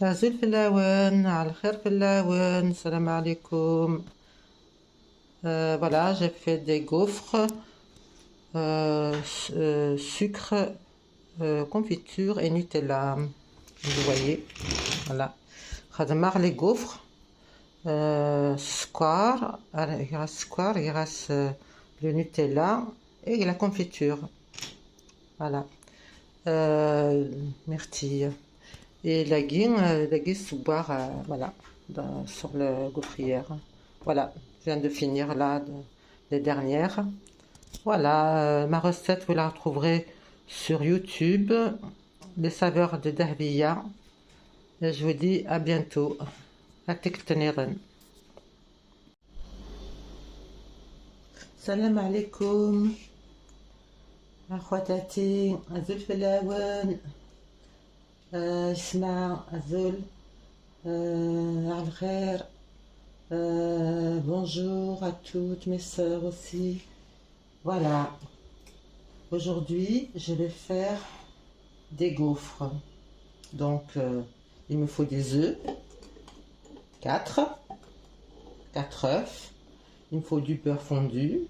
Azul Filawen, Al-Khair Filawen, salam alaikum. Voilà, j'ai fait des gaufres, sucre, confiture et Nutella. Vous voyez, voilà. Khadmar les gaufres, square, il reste square, il reste le Nutella et la confiture. Voilà. Myrtille. Et la guine sous boire, voilà, sur le gaufrière. Voilà, je viens de finir là, les dernières. Voilà, ma recette, vous la retrouverez sur YouTube, les saveurs de Dahbiya. Et je vous dis à bientôt. Salam alaikum. أخواتاتي أزول فلاون اسمع أزول على الخير. Bonjour à toutes mes sœurs aussi. Voilà, aujourd'hui je vais faire des gaufres. Donc il me faut des œufs, 4 œufs, il me faut du beurre fondu,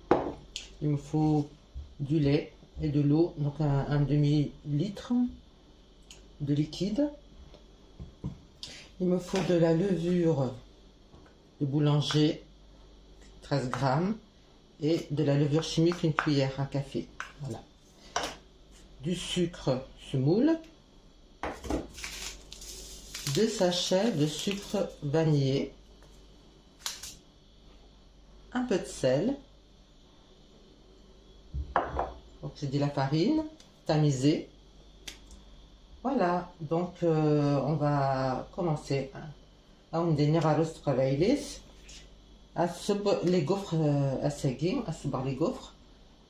il me faut du lait et de l'eau, donc un demi-litre de liquide. Il me faut de la levure de boulanger, 13 grammes, et de la levure chimique, une cuillère à café. Voilà. Du sucre semoule, 2 sachets de sucre vanillé, un peu de sel. Donc j'ai dit la farine tamisée. Voilà, donc on va commencer. On les gaufres أساقين أصبر les gaufres.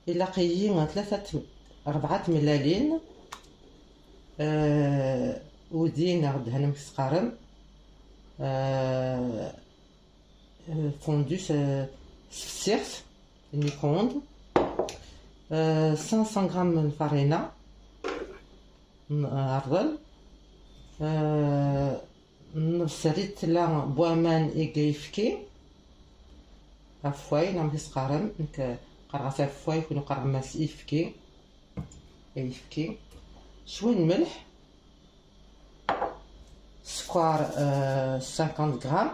إلا قيين 3-4 ملالين ودين غدهن مسقارم fondu سيرف الميكروند 500 grammes de farina عرضل نصريت لا بوامان إيكيفكي أفواي نعم هسقارم نك قرغة أفواي يكونوا قرماس إيفكي شوية ملح سكر 50 غرام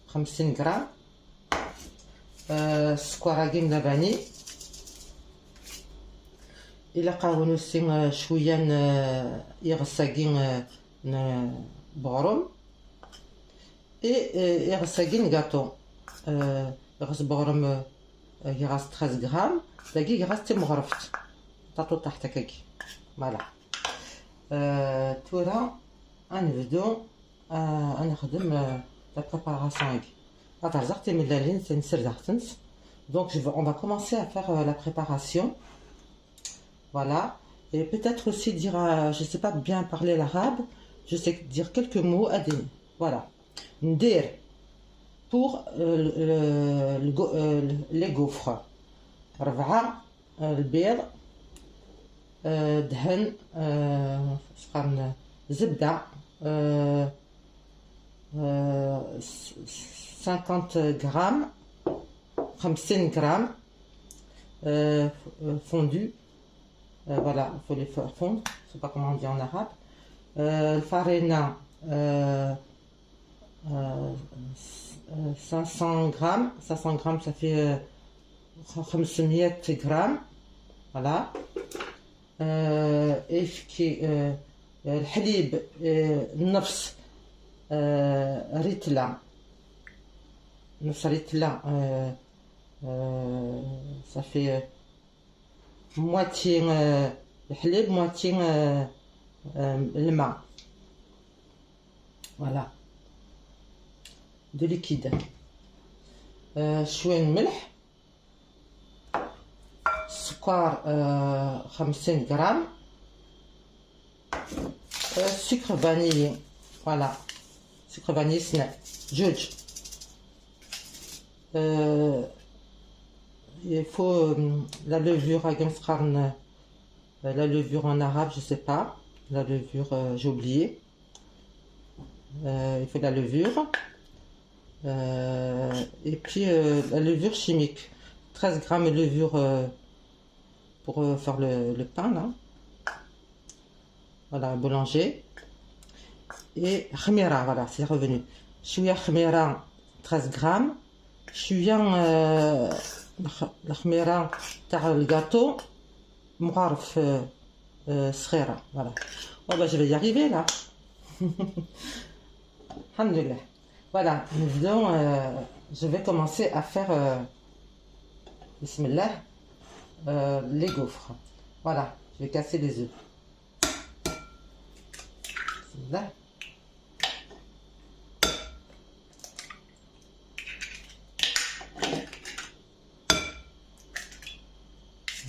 50 غرام سكر عجين لبني إلا قاونو سين شوية يغساقين بغرم يغساقين غاتو يغس بغرم يغس 13 غرام لاقي يغس تي مغرفت طاطو تحت كاكي فوالا تورا غنبدو غنخدم لا بريباراسيون هادي غترزقتي من اللالين تنسردختنس. Donc on va commencer à faire la préparation. Voilà, et peut-être aussi dire, je ne sais pas bien parler l'arabe, je sais dire quelques mots à dire. Voilà, ndir pour les gaufres. ربعة البيض دهن شقن زبدة 50 grammes 50 grammes fondu. Voilà, il faut les faire fondre, je ne sais pas comment on dit en arabe. Farina 500 grammes, ça fait 500 grammes. Voilà. الحليب نص ريتلة ça fait moitié الحليب moitié الماء. Voilà, de liquide. شوية ملح سكر 50 غرام sucre vanillé. Voilà, sucre vanillé سنة جوج. Il faut la levure à Gamskarn, la levure en arabe, je sais pas, la levure, j'ai oublié. il faut de la levure. Et puis la levure chimique. 13 grammes de levure pour faire le pain là. Voilà, boulanger. Et khmira, voilà, c'est revenu. Chouïa khmira, 13 grammes. Chouïa la khmira تاع le gâteau. Mouarf skhira, voilà. Oh bah je vais y arriver là. Alhamdoulilah. Voilà, nous venons, je vais commencer à faire, bismillah, les gaufres. Voilà, je vais casser les œufs. Bismillah.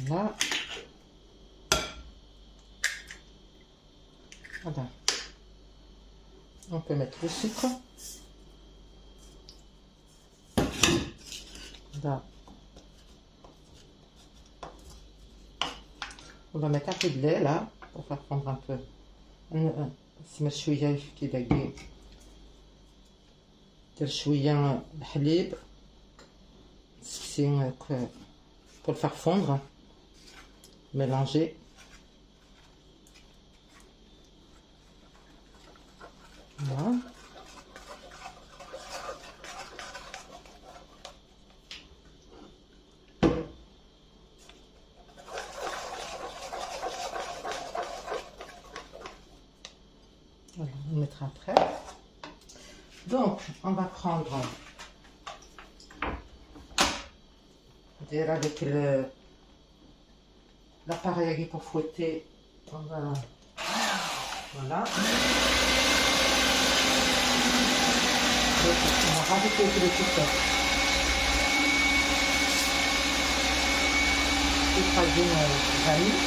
Voilà. Voilà. On peut mettre le sucre. Voilà. On va mettre un peu de lait là pour faire prendre un peu. سما شويه كي داكي دير شويه الحليب سكسي pour le faire fondre, mélanger. Voilà. Voilà, on mettra après. Donc, on va prendre avec l'appareil pour fouetter. On va, voilà. Donc, on va rajouter le petit écrasine vanille.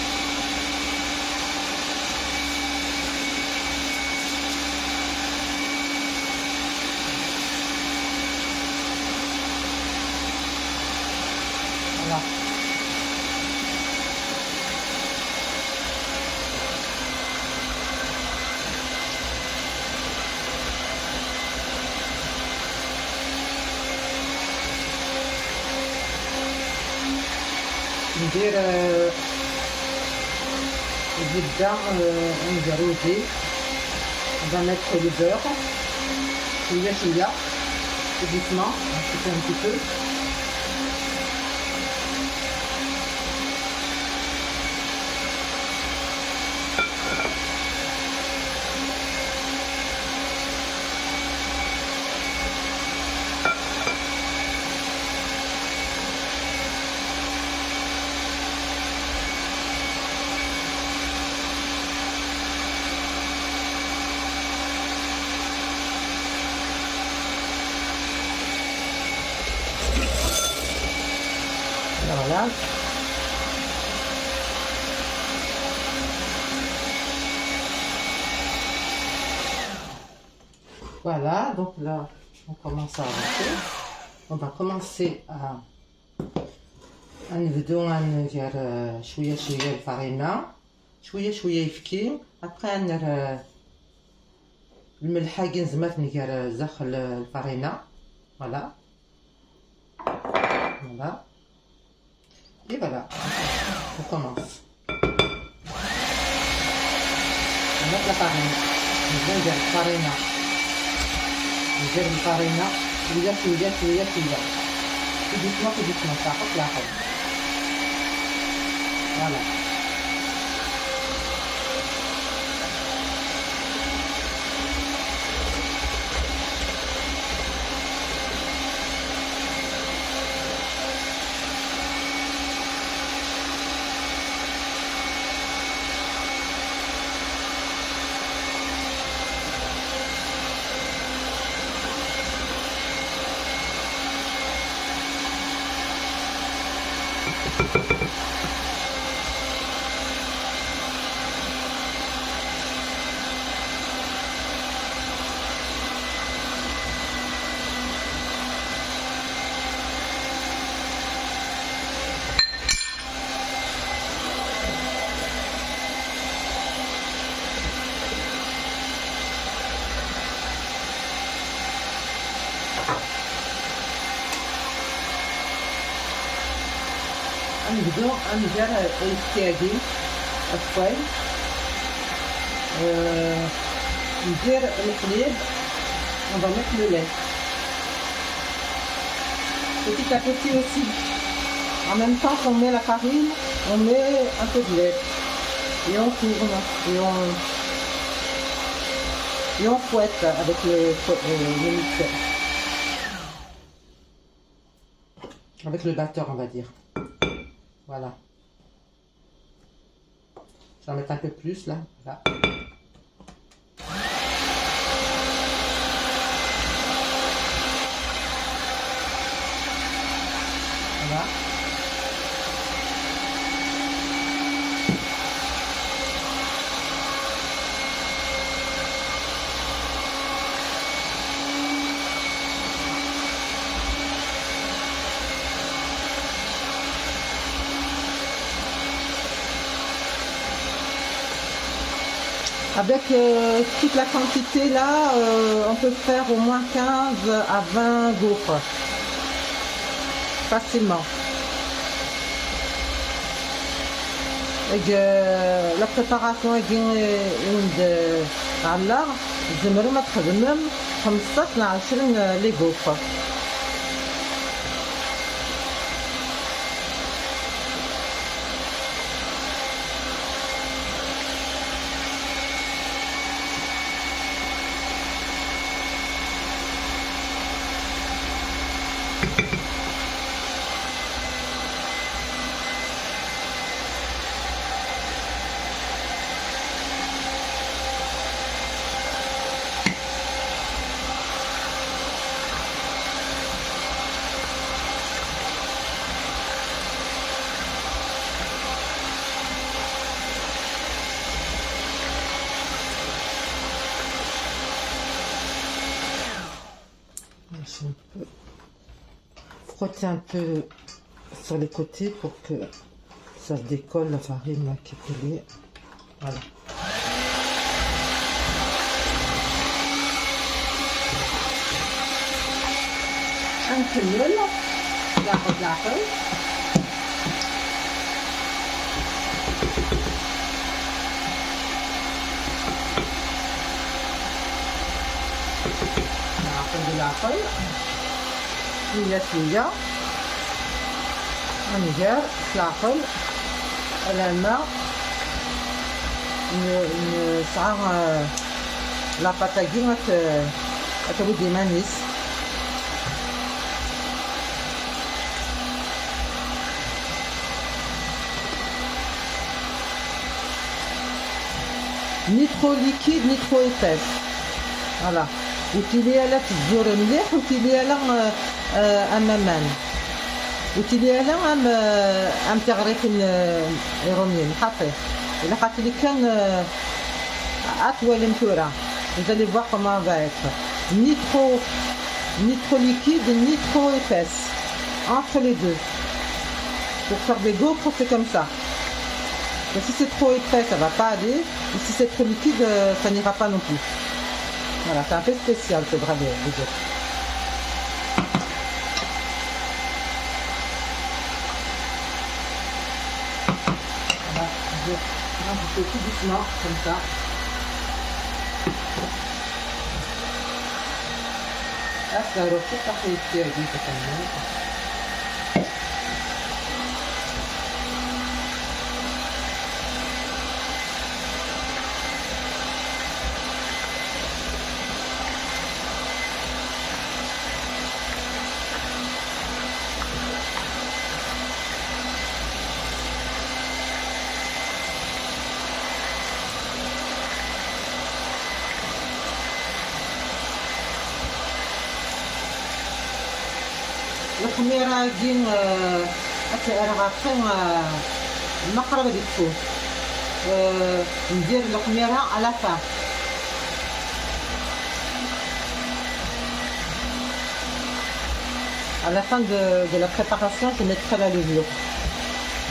Voilà. ندير الزبدة نديرو زيت. On va mettre le beurre شوية شوية doucement, un petit peu. Voilà. Voilà, donc là, on commence à avancer. On va commencer à نبدو ندير شوية شوية الفرينة شوية شوية يفكي. après ندير الملحة كي نزمات ندير زخ الفرينة. voilà. Voilà. Et voilà, on commence. On met la farine. On vient de la farine. On vient de la farine. شوية شوية شوية شوية. tout doucement, ça hop là. Voilà. غنبداو ندير الكاكي الصاي ندير الحليب on va mettre le lait petit à petit aussi en même temps qu'on met la farine on met un peu de lait et on tourne et on fouette avec le mixeur avec le batteur on va dire. Voilà. Je vais en mettre un peu plus là. Voilà. Voilà. Avec toute la quantité là, on peut faire au moins 15 à 20 gaufres. Facilement. Et la préparation est على زمرو ما تخدمهم 15 ل 20 لي gaufres. Je peux frotter un peu sur les côtés pour que ça se décolle la farine là, qui est collée. Voilà. Un peu nul, la بالعقل شوية شوية غندير في العقل على الماء نسعى لاباطاكي غتولي مانيس ni trop liquide ni trop épaisse. Voilà. وتيليها لا تزور مليح وتيليها لا امامان وتيليها لا ام تغريف الروميين حطيه الا قالت لي كان اطول متوره vous allez voir comment va être ni trop liquide ni trop épaisse entre les deux pour faire des gaufres c'est comme ça. Et si c'est trop épais ça va pas aller et si c'est trop liquide ça n'ira pas non plus. Voilà, c'est un peu spécial ce bras de gaufre. Voilà, je fais tout doucement, comme ça. Là, ça va aussi parfait ici avec une petite. الخميرة دين راه المقربة ديال الفول ندير الخميرة على فا à la fin de la préparation je mettrai la levure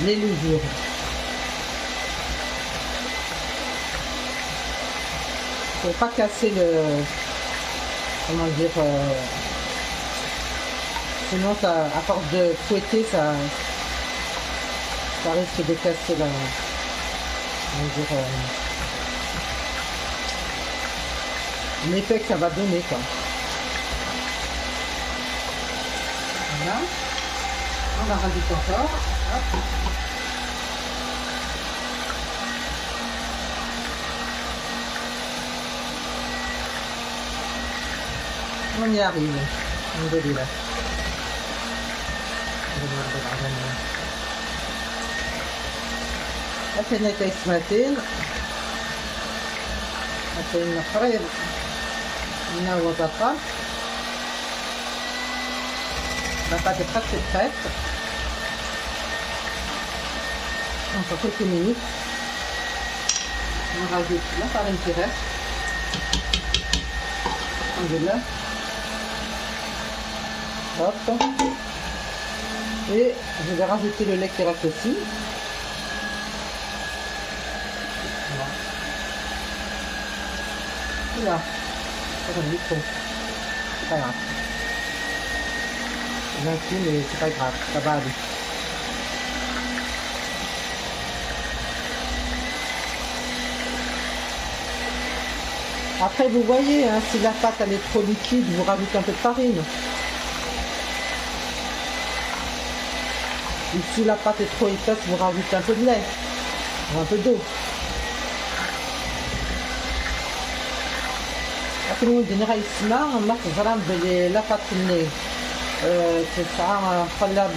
les levures pour pas casser le comment dire sinon ça, à force de fouetter ça ça risque de casser l'effet que ça va donner, quoi. Voilà. On la rajoute encore. Hop. On y arrive. Alhamdoulilah. عشان كيسماتين عشان قريب من الوظيفة باقي presque prête. Encore quelques minutes. On rajoute la farine qui reste. Alhamdoulilah. Hop. Et je vais rajouter le lait qui reste aussi. Là, c'est un micro. C'est pas grave. J'ai un coup, mais c'est pas grave, ça va aller. Après, vous voyez, hein, si la pâte elle est trop liquide, vous rajoutez un peu de farine. Et si la pâte est trop épaisse, vous rajoutez un peu de lait ou un peu d'eau. لكن ودي غير السماء ما تزرع بلي لا فاتني تسعى خلا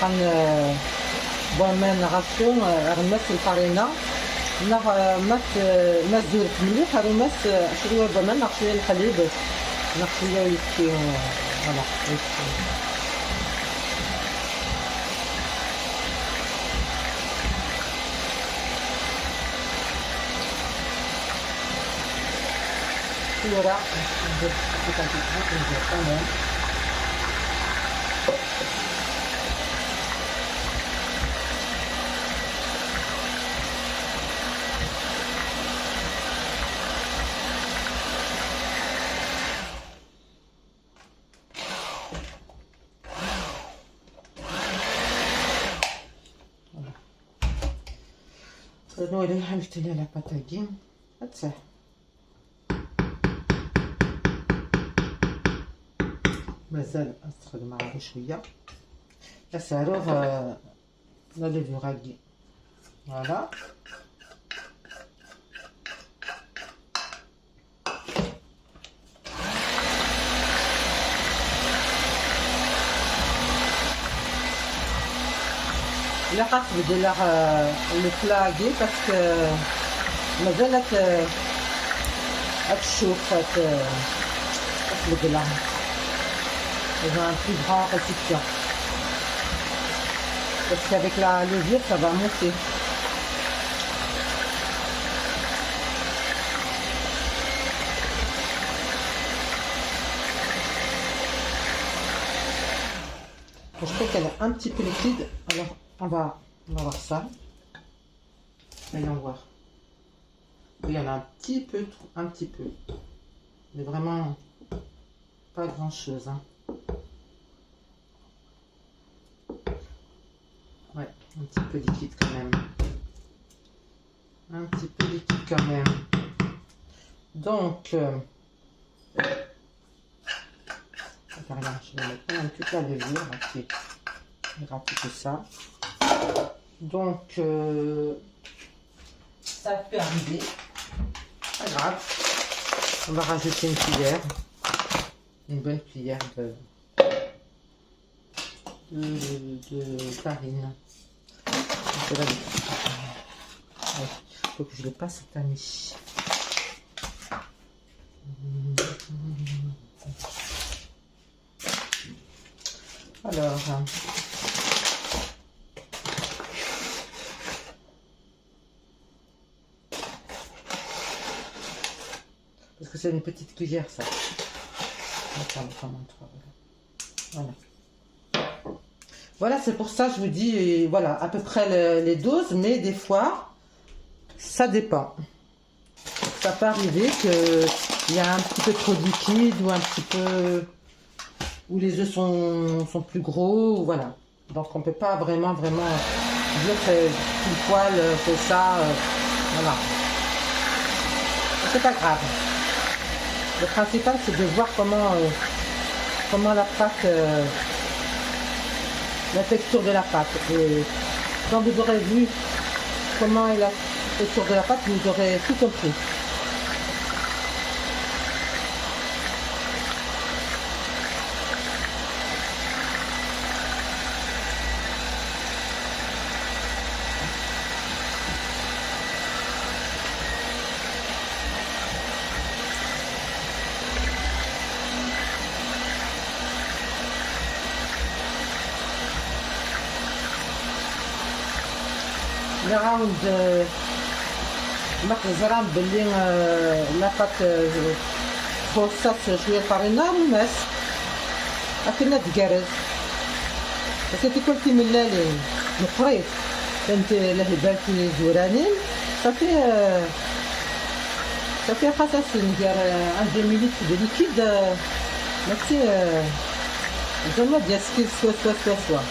خن بومن غاسيون غمس الفارينة ما زورت مليح غمس شوية بومن ناخ شوية الحليب ناخ شوية ويسكي فوالا Voilà, je vais un petit peu quand même. Voilà. نويل حمشت لها لا باتاكين هتصح مازال نستخدم معاه شويه اسالوغ لا ليفوراغي فوالا لا قصد ديال الكلاكي باسكو مازالت هتشوف هتلقى dans un plus grand récipient parce qu'avec la levure ça va monter. Je trouve qu'elle est un petit peu liquide, alors on va voir ça. Allons voir. Il y en a un petit peu, mais vraiment pas grand chose, hein. Ouais, un petit peu liquide quand même. Un petit peu liquide quand même. Donc, je vais mettre un toute la levure qui est remplie tout ça. Donc, ça peut arriver. Pas grave. On va rajouter une cuillère. Une bonne cuillère de farine. Il faut que je le passe au tamis. Alors, parce que c'est une petite cuillère ça. Voilà. Voilà, c'est pour ça que je vous dis, voilà, à peu près les doses, mais des fois, ça dépend. Ça peut arriver qu'il y a un petit peu trop de liquide ou un petit peu... où les œufs sont plus gros, voilà. Donc on peut pas vraiment dire que tout poil fait ça. Voilà. C'est pas grave. Le principal c'est de voir comment la pâte, la texture de la pâte. Et quand vous aurez vu comment est la texture de la pâte, vous aurez tout compris. نراود مخزرة باللي لاباط خصات شويه الفرينه والماس اكلنا تقرز كنتي كلتي ملالين مقريت كنت لهبالتي زورانين صافي خاصها ندير ان ديميليت دو ليكيد ماشي زعما ديال سكيل سوا.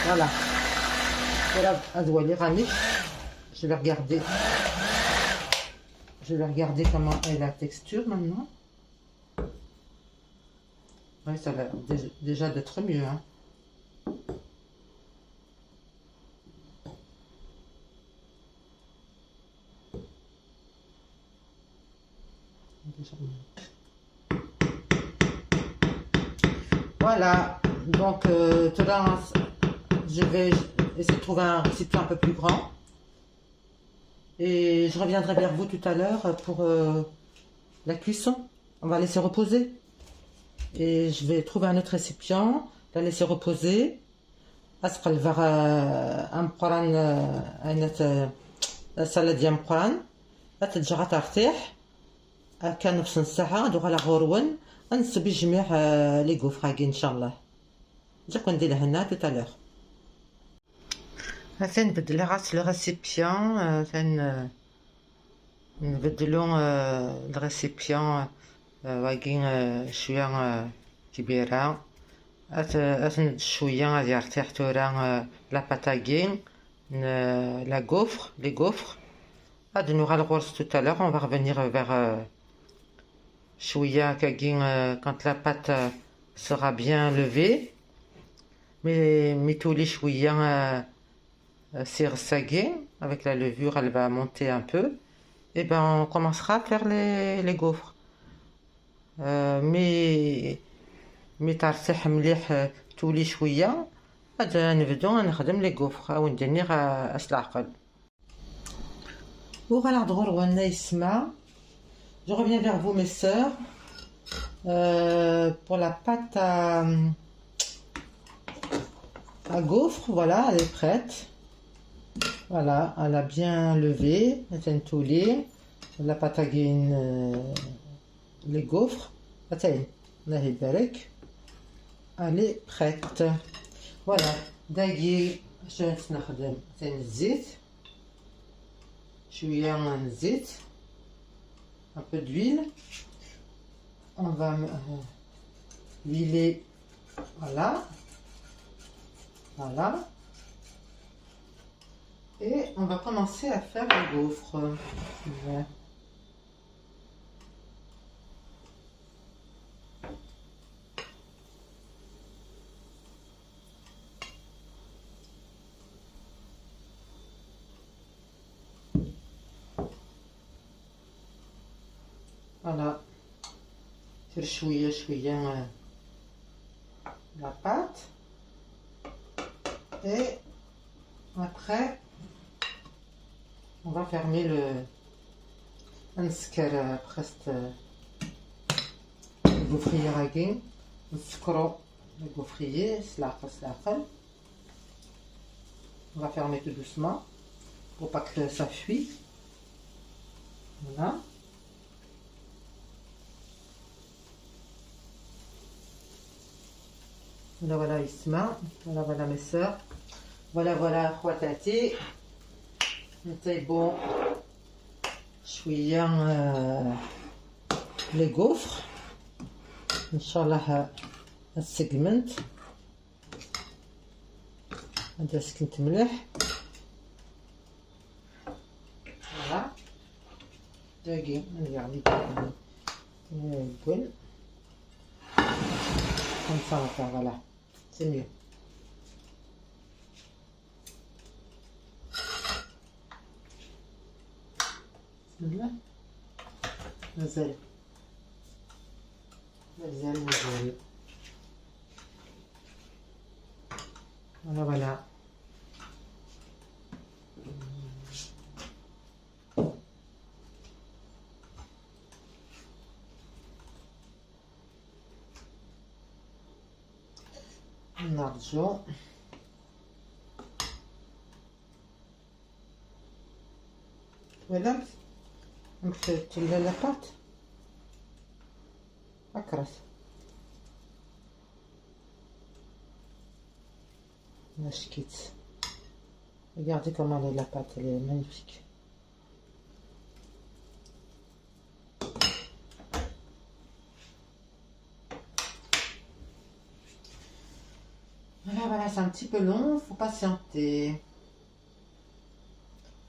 Voilà. Voilà, je vais regarder comment est la texture maintenant. Oui, ça va déjà d'être mieux. Hein. Voilà. Donc, je vais essayer de trouver un récipient un peu plus grand et je reviendrai vers vous tout à l'heure pour la cuisson. On va laisser reposer et je vais trouver un autre récipient, la laisser reposer. أسقل فغا أمقران أنا السلة ديال مقران أتجرى ترتاح كان نفس الساعة دوغ على غورون نسبي جميع لي غوفراكي إن شاء الله. نجيكم ندير هنا tout à l'heure. مثلا نبدل غاس لو ريسيبيون مثلا نبدلو الريسيبيون واقين شويه كبيره أثن شويه غادي يرتاح تورا لا باتاغين لا غوفر لي غوفر غادي نوغا الغرز tout à l'heure on va revenir vers شويه كاكين quand la pâte sera bien levée mais تولي شويه سيغساغي avec la levure elle va monter un peu et ben on commencera à faire les gaufres مي ترتاح مليح تولي شويه غادا نبدو نخدم لي غوفر او ندير اس العقل وغالا دغور وانا يسمع. Je reviens vers vous mes sœurs pour la pâte à gaufre. Voilà, elle est prête. Voilà, elle a bien levé, elle tout la pâte à les gaufres. Elle est prête. Voilà, داقي شنو نخدم الزيت شويه من الزيت un peu d'huile. On va huiler, voilà, et on va commencer à faire les gaufres. Voilà. Voilà, faire chouiller la pâte et après on va fermer le نسكر presque الغوفرية راكين نسكرو الغوفرية سلاقل. On va fermer tout doucement pour pas que ça fuit. Voilà. Voilà يسمع. Voilà mes sœurs. Voilà خواتاتي نطيبو شويه les gaufres ان شاء الله السيجمنت هذا سكنت مليح. فوالا باقي يعني نقول comme ça voilà c'est mieux. بسم الله مازال voilà. نرجو voilà نكتب la pâte أكرس. Quitte. Regardez comment elle est, la pâte, elle est magnifique. Voilà, c'est un petit peu long, il faut patienter.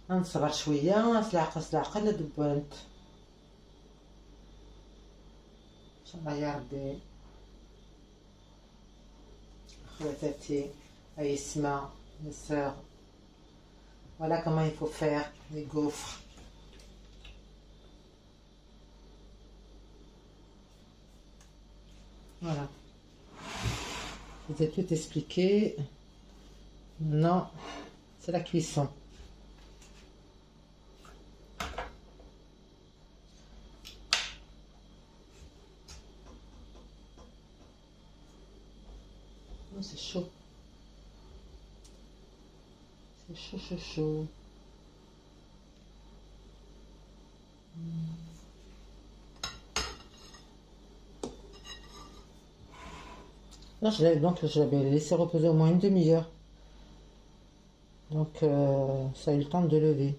نصبر شوية نسلعقص العقل دبنت ان شاء الله يا ربي. خواتاتي Aïsma, mes sœurs, voilà comment il faut faire les gaufres. Voilà, je vous ai tout expliqué. Maintenant c'est la cuisson. Oh, c'est chaud. Chaud, chaud, chaud. Là, je l'avais laissé reposer au moins une demi-heure. Donc, ça a eu le temps de lever.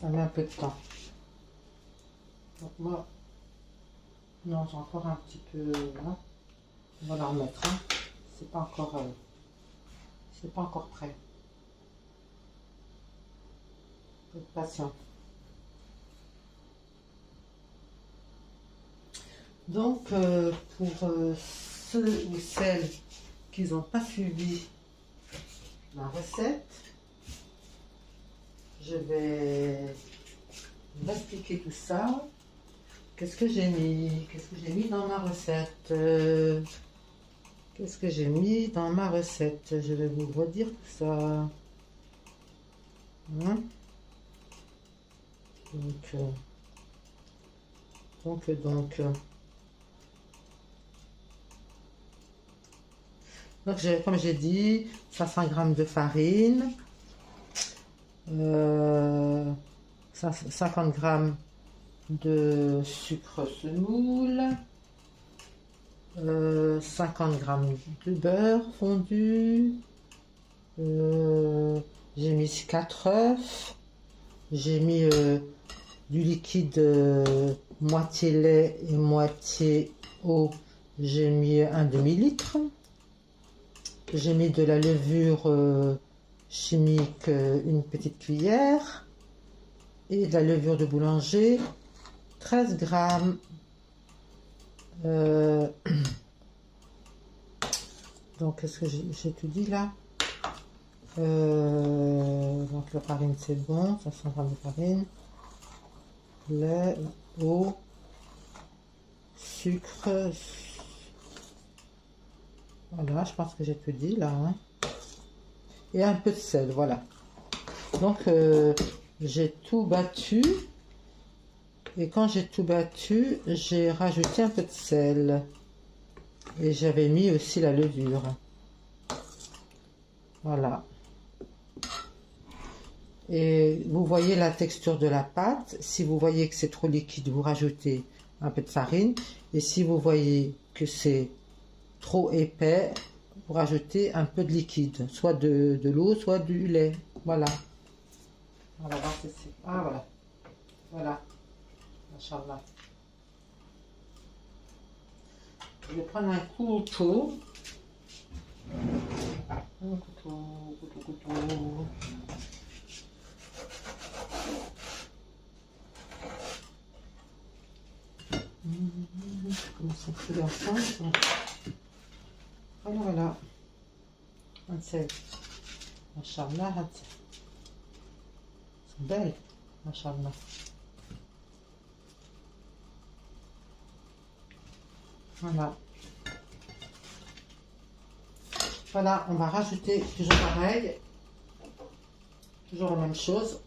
Ça met un peu de temps. Donc moi, non, j'ai encore un petit peu là. On va la remettre. Hein. C'est pas encore prêt. Faut être patient. Donc pour ceux ou celles qui n'ont pas suivi ma recette, je vais vous expliquer tout ça. Qu'est-ce que j'ai mis? Qu'est-ce que j'ai mis dans ma recette? Qu'est-ce que j'ai mis dans ma recette? Je vais vous redire tout ça. Hein? Donc comme j'ai dit, 500 g de farine, 50 g de sucre semoule, 50 g de beurre fondu, j'ai mis 4 œufs, j'ai mis du liquide moitié lait et moitié eau, j'ai mis un demi-litre. J'ai mis de la levure chimique, une petite cuillère, et de la levure de boulanger, 13 grammes. Donc, qu'est-ce que j'ai tout dit là? Donc, la farine, c'est bon, 500 grammes de farine, lait, eau, sucre. Voilà, je pense que j'ai tout dit là. Hein. Et un peu de sel, voilà. Donc, j'ai tout battu. Et quand j'ai tout battu, j'ai rajouté un peu de sel. Et j'avais mis aussi la levure. Voilà. Et vous voyez la texture de la pâte. Si vous voyez que c'est trop liquide, vous rajoutez un peu de farine. Et si vous voyez que c'est trop épais, vous rajoutez un peu de liquide, soit de l'eau, soit du lait. Voilà. On va voir ceci. Ah voilà. Voilà. Machallah. Je vais prendre un couteau. Un couteau. Comment ça fait ensemble? Voilà. C'est Machallah. C'est belle. Machallah. Voilà. Voilà, on va rajouter toujours pareil. Toujours la même chose.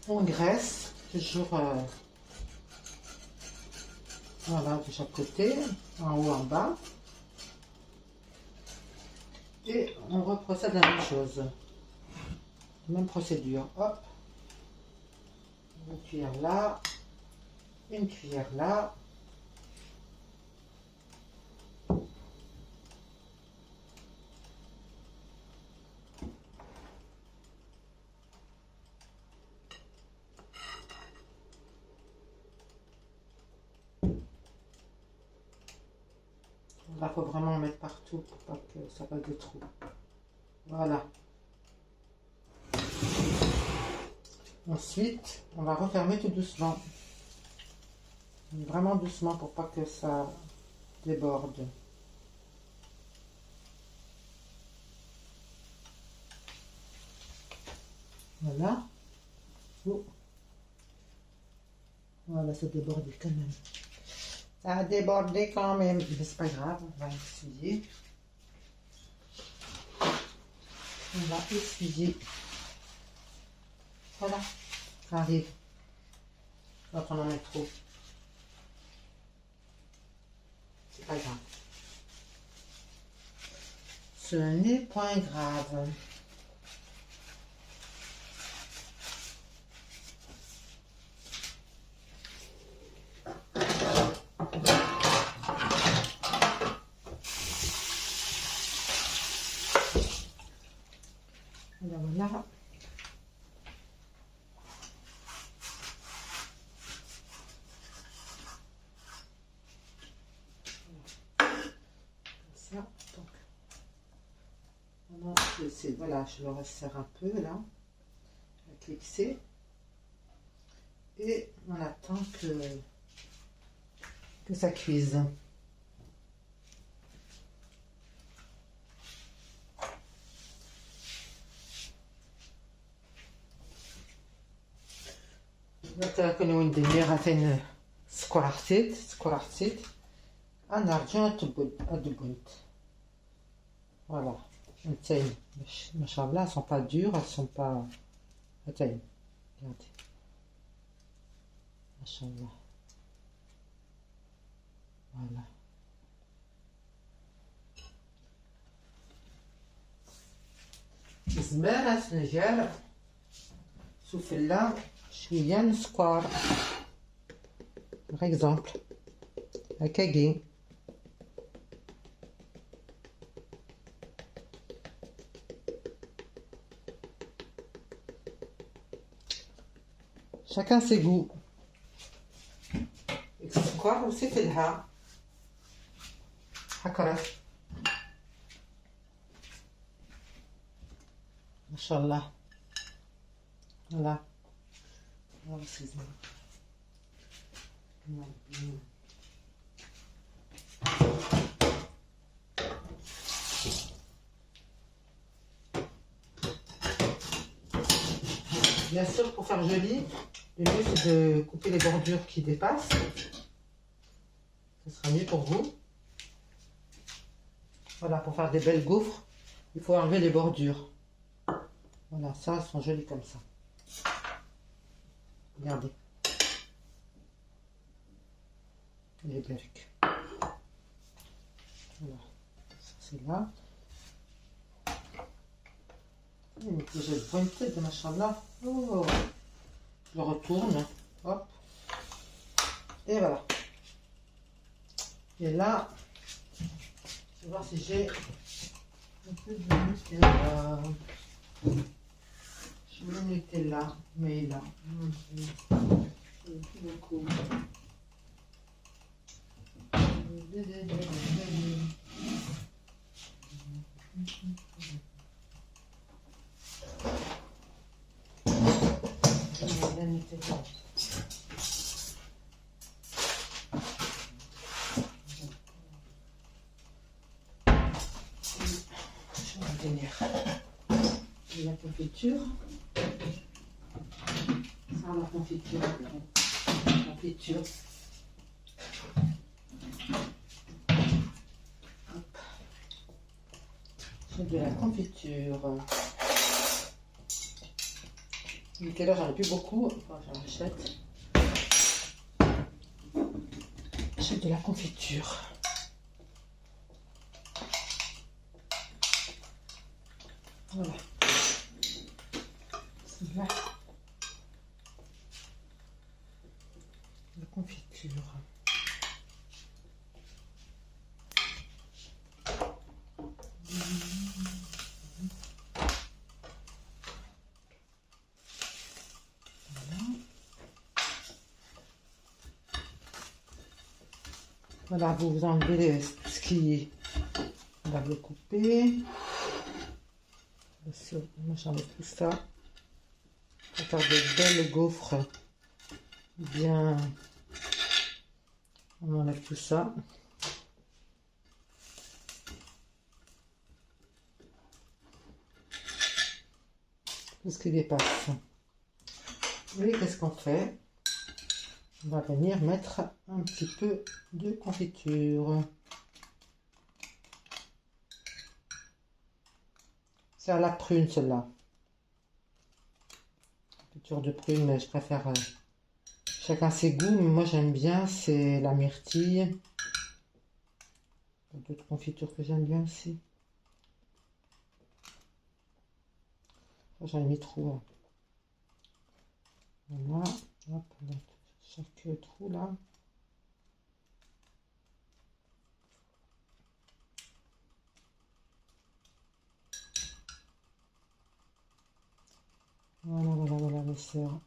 On graisse toujours voilà, de chaque côté, en haut, en bas. Et on reprocède la même chose. Même procédure. Hop. Une cuillère là. Une cuillère là. Là, il faut vraiment mettre partout pour pas que ça fasse des trous. Voilà. Ensuite, on va refermer tout doucement. Vraiment doucement pour pas que ça déborde. Voilà. Oh. Voilà, ça débordait quand même. Ça a débordé quand même. Mais c'est pas grave, on va essuyer. On va essuyer. Voilà, ça arrive. Quand on en met trop. C'est pas grave. Ce n'est point grave. Voilà. Ça, donc, voilà, je le resserre un peu là, avec l'excès, et on attend que ça cuise. مثلا كانوا ندير عطين سكر عطيت انا رجعت الدبنت voilà نتاين ما شاء الله elles sont pas dures, elles sont pas نتاين regardez ما شاء الله voilà زمانة تنجر سفلة شوية نسكر par exemple هكاكي chacun ses goûts السكر وسيفلها هكذا ما شاء الله voilà bien sûr, pour faire joli, le mieux c'est de couper les bordures qui dépassent. Ce sera mieux pour vous. Voilà, pour faire des belles gaufres, il faut enlever les bordures. Voilà, ça, elles sont jolies comme ça. Regardez. Les berks. Voilà, ça c'est là. Il y a une petite pointe de machallah. Oh. Je le retourne. Hop. Et voilà. Et là, je vais voir si j'ai un peu de Nutella. Je veux le Nutella, mais là, plus beaucoup. La Nutella. Je vais tenir la confiture. Ça, la confiture. La confiture. Hop. J'ai de la confiture. Nutella, j'en ai plus beaucoup. Enfin, j'en achète. J'ai de la confiture. Voilà. C'est là. La confiture. Voilà, vous enlevez ce qui... On va le couper. Moi, j'enlève tout ça. On va faire de belles gaufres. Bien... On enlève tout ça. Tout ce qui dépasse. Et qu'est-ce qu'on fait? On va venir mettre un petit peu de confiture. C'est à la prune, celle-là. Confiture de prune, mais je préfère... chacun ses goûts, mais moi j'aime bien, c'est la myrtille. Il y a d'autres confitures que j'aime bien aussi. J'en ai mis trop. Voilà. Hop, chaque trou là. Voilà, voilà, voilà, les sœurs.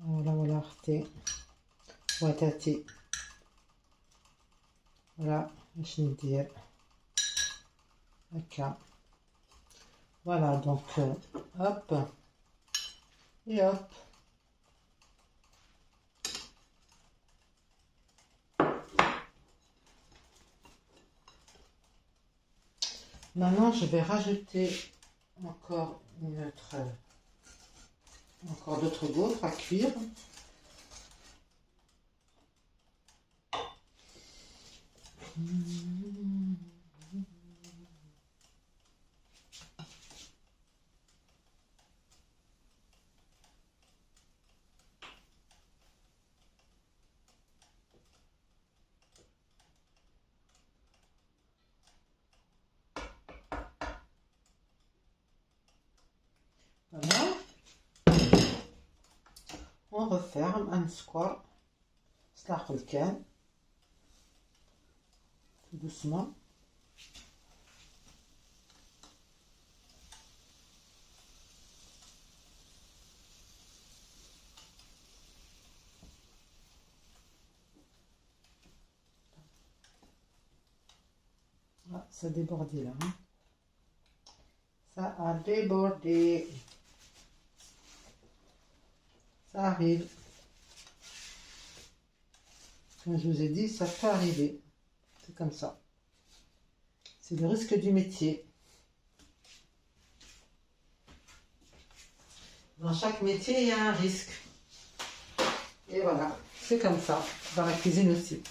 Voilà, voilà, Arte. Ouais, Tati. Voilà, Schneider. Ok. Voilà, donc, hop. Et hop. Maintenant, je vais rajouter encore encore d'autres gaufres à cuire. Voilà. On referme un square. Slacht le tout doucement. Ah, ça a débordé là. Hein. Ça a débordé. Ça arrive. Comme je vous ai dit, ça peut arriver. C'est comme ça. C'est le risque du métier. Dans chaque métier, il y a un risque. Et voilà, c'est comme ça. Dans la cuisine aussi.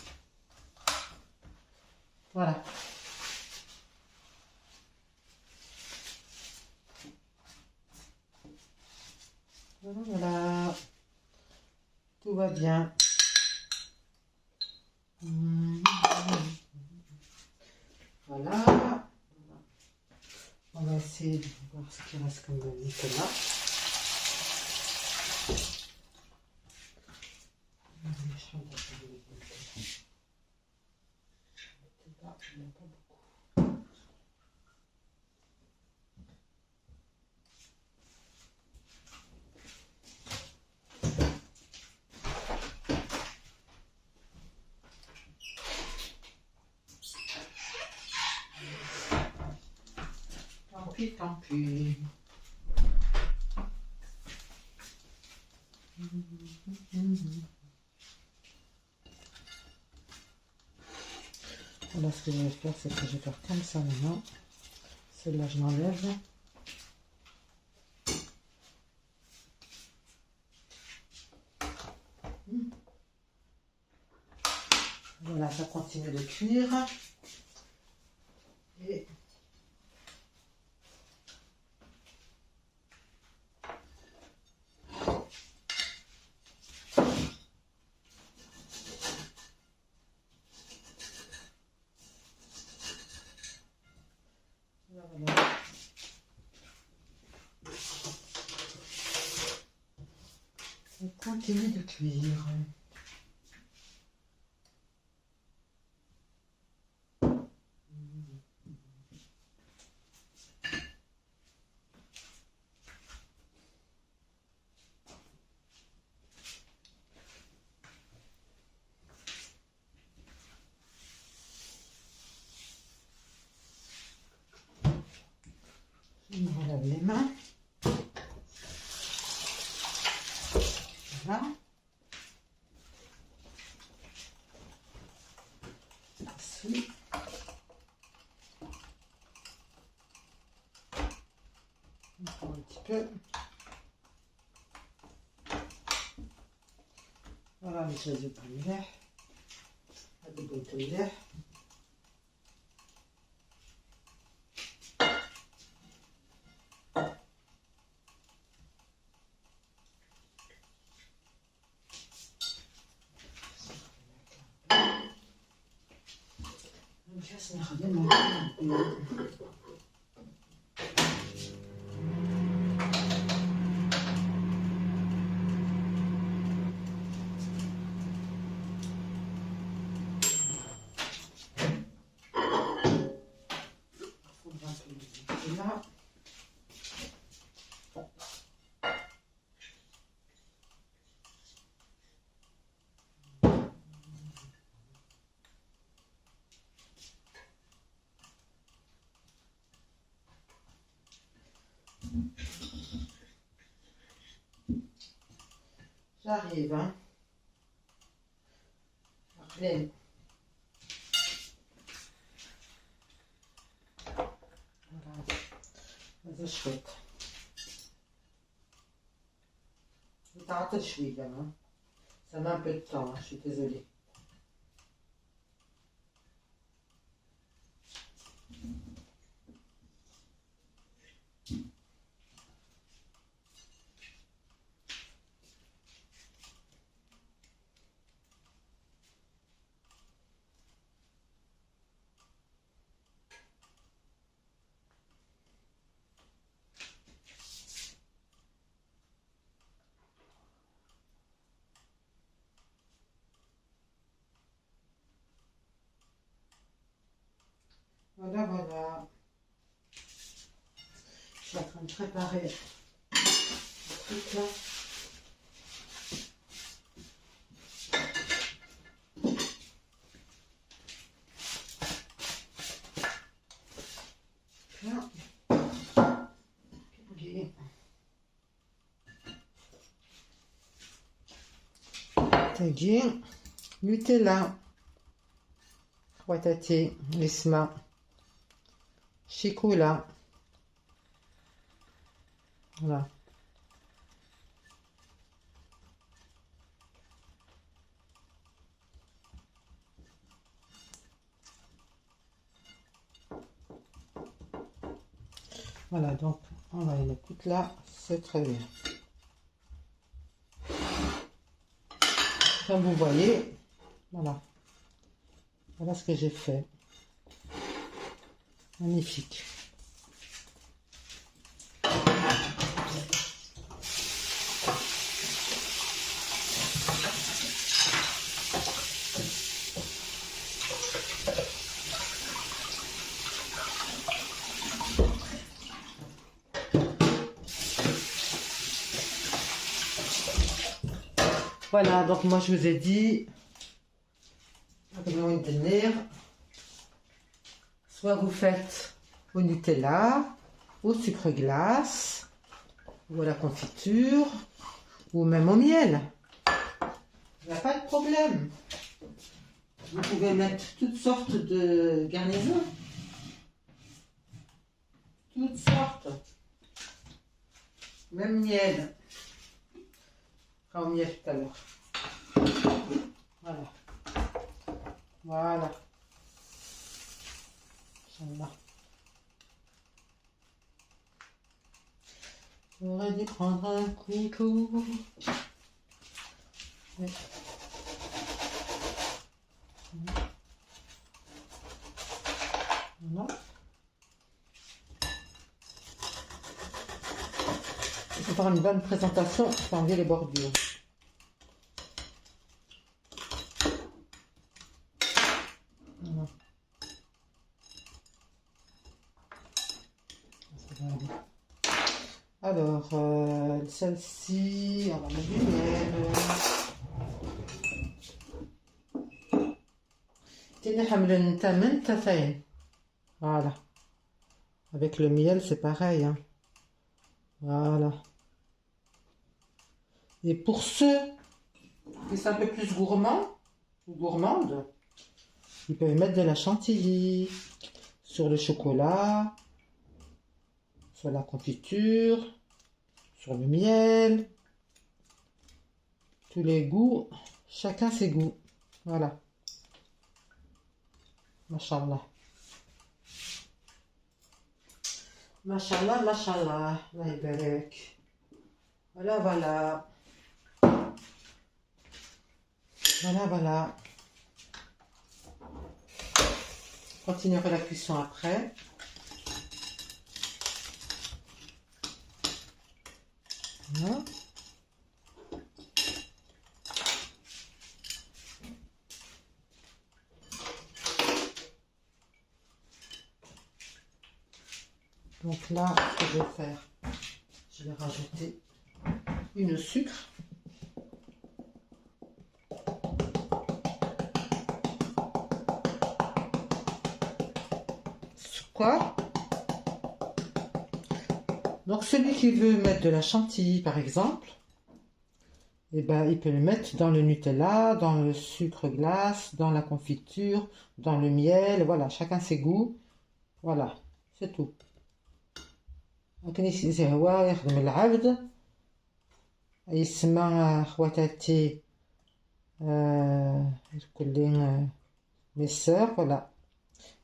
Voilà. Voilà, voilà. Tout va bien. Voilà. On va essayer de voir ce qui reste comme Nicolas. pis, tant pis. Voilà, ce que je vais faire, c'est que je vais faire comme ça maintenant. Celle-là, je l'enlève. Voilà, ça continue de cuire. Et voilà. On continue de cuire. Je me relève les mains. Voilà. Ici. Encore un petit peu. Voilà les choses de lait. Des boîtes de lait. Сейчас находим. Là. J'arrive, hein. Pleine. Voilà. C'est chouette. Tente شوية hein. Ça met un peu de temps, hein. Je suis désolée. Voilà, voilà. Je suis en train de préparer le truc là. Là. Okay. Tagine, Nutella, Watate, Lisma, Chocolat. Voilà. Voilà, donc on va les mettre toutes là, c'est très bien. Comme vous voyez, voilà. Voilà ce que j'ai fait. Magnifique. Voilà, donc moi je vous ai dit, soit vous faites au Nutella, au sucre glace, ou à la confiture, ou même au miel. Il n'y a pas de problème. Vous pouvez mettre toutes sortes de garnisons. Toutes sortes. Même miel. Au miel tout à l'heure. Voilà. Voilà. Inch'Allah. J'aurais dû prendre un couteau. Mais... Voilà. Il faut faire une bonne présentation pour enlever les bordures. Voilà. Alors, celle-ci, on va mettre du miel. Voilà. Avec le miel, c'est pareil. Hein. Voilà. Et pour ceux qui sont un peu plus gourmands ou gourmandes, ils peuvent mettre de la chantilly sur le chocolat, sur la confiture, sur le miel. Tous les goûts, chacun ses goûts. Voilà. Mashallah. Mashallah, mashallah. Allah yabarak. Voilà, voilà. Voilà, voilà. Je continuerai la cuisson après. Voilà. Donc là, ce que je vais faire, je vais rajouter une sucre. Quoi? Donc celui qui veut mettre de la chantilly par exemple, eh ben, il peut le mettre dans le Nutella, dans le sucre glace, dans la confiture, dans le miel, voilà, chacun ses goûts. Voilà, c'est tout. كنيسي هو يخدم العبد يسمى خواتاتي كلين mes sœurs, voilà.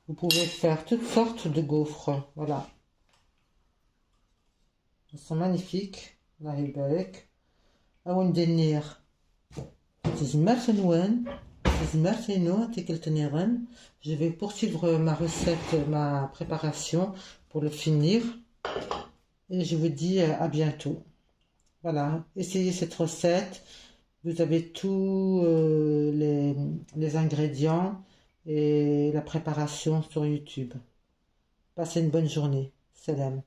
Vous pouvez faire toutes sortes de gaufres, voilà. Ils sont magnifiques. الله يبارك. أو ندير تزمرتنوان تزمرتنو تيكلتنيغن. Je vais poursuivre ma recette, ma préparation pour le finir. Et je vous dis à bientôt. Voilà, essayez cette recette. Vous avez tous les ingrédients et la préparation sur YouTube. Passez une bonne journée. Salam.